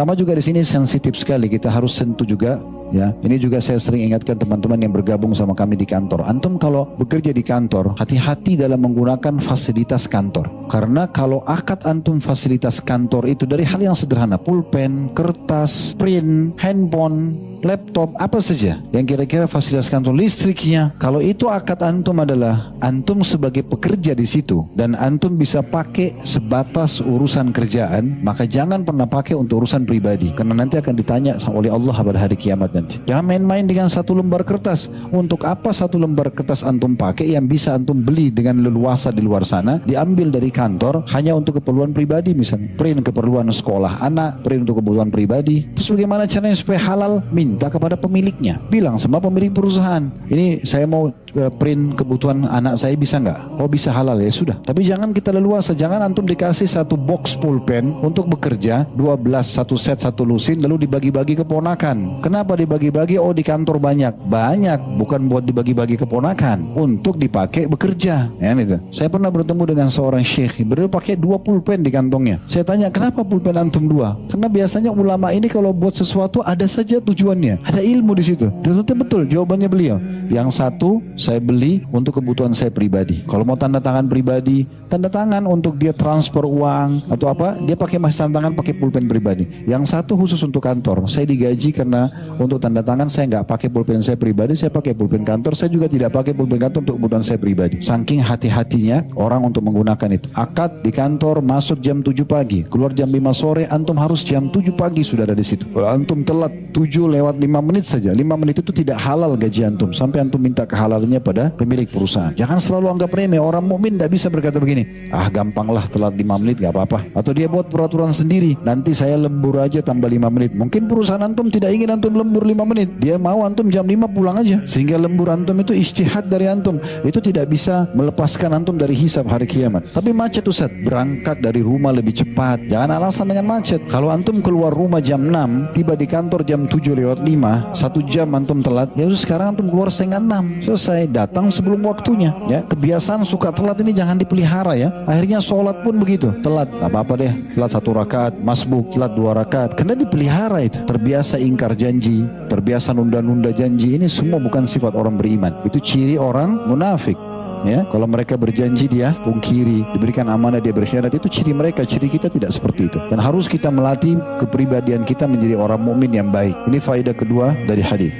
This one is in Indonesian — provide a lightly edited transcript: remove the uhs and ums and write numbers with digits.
Sama juga di sini sensitif sekali, kita harus sentuh juga. Ya, ini juga saya sering ingatkan teman-teman yang bergabung sama kami di kantor. Antum kalau bekerja di kantor, hati-hati dalam menggunakan fasilitas kantor. Karena kalau akad antum fasilitas kantor itu dari hal yang sederhana, pulpen, kertas, print, handphone, laptop, apa saja yang kira-kira fasilitas kantor, listriknya. Kalau itu akad antum adalah antum sebagai pekerja di situ dan antum bisa pakai sebatas urusan kerjaan, maka jangan pernah pakai untuk urusan pribadi, karena nanti akan ditanya oleh Allah pada hari kiamat nanti. Jangan main-main dengan satu lembar kertas. Untuk apa satu lembar kertas antum pakai yang bisa antum beli dengan leluasa di luar sana, diambil dari kantor hanya untuk keperluan pribadi, misalnya print keperluan sekolah anak, print untuk keperluan pribadi. Terus bagaimana caranya supaya halal? Minta kepada pemiliknya, bilang sama pemilik perusahaan, ini saya mau print kebutuhan anak saya, bisa nggak? Oh bisa, halal ya sudah. Tapi jangan kita leluasa, jangan antum dikasih satu box pulpen untuk bekerja 12, satu set, satu lusin, lalu dibagi-bagi keponakan. Kenapa dibagi-bagi? Oh di kantor banyak, bukan buat dibagi-bagi keponakan, untuk dipakai bekerja. Ya, gitu. Saya pernah bertemu dengan seorang syekh, beliau pakai 2 pulpen di kantongnya. Saya tanya, kenapa pulpen antum 2? Karena biasanya ulama ini kalau buat sesuatu ada saja tujuannya, ada ilmu di situ. Ternyata betul jawabannya beliau. Yang satu saya beli untuk kebutuhan saya pribadi. Kalau mau tanda tangan pribadi, tanda tangan untuk dia transfer uang atau apa, dia pakai tanda tangan pakai pulpen pribadi. Yang satu khusus untuk kantor. Saya digaji karena untuk tanda tangan saya nggak pakai pulpen saya pribadi, saya pakai pulpen kantor. Saya juga tidak pakai pulpen kantor untuk kebutuhan saya pribadi. Saking hati-hatinya orang untuk menggunakan itu. Akad di kantor masuk jam 7 pagi, keluar jam 5 sore, antum harus jam 7 pagi sudah ada di situ. Kalau antum telat 7:05 saja, 5 menit itu tidak halal gaji antum, sampai antum minta kehalalannya pada pemilik perusahaan. Jangan selalu anggap remeh. Orang mukmin tidak bisa berkata begini, ah gampanglah telat 5 menit gak apa-apa. Atau dia buat peraturan sendiri, nanti saya lembur aja tambah 5 menit. Mungkin perusahaan antum tidak ingin antum lembur 5 menit, dia mau antum jam 5 pulang aja, sehingga lembur antum itu ijtihad dari antum. Itu tidak bisa melepaskan antum dari hisab hari kiamat. Tapi macet Ustaz, berangkat dari rumah lebih cepat, jangan alasan dengan macet. Kalau antum keluar rumah jam 6, tiba di kantor jam 7:05, 1 jam antum telat, ya udah sekarang antum keluar setengah 6, selesai, datang sebelum waktunya. Ya, kebiasaan suka telat ini jangan dipelihara ya. Akhirnya sholat pun begitu, telat, tak apa-apa deh, telat 1 rakaat, masbuk, telat 2 rakaat, karena dipelihara itu. Terbiasa ingkar janji, terbiasa nunda-nunda janji, ini semua bukan sifat orang beriman. Itu ciri orang munafik. Ya, kalau mereka berjanji dia pungkiri, diberikan amanah dia berkhianat, itu ciri mereka. Ciri kita tidak seperti itu. Dan harus kita melatih kepribadian kita menjadi orang mukmin yang baik. Ini faedah kedua dari hadis.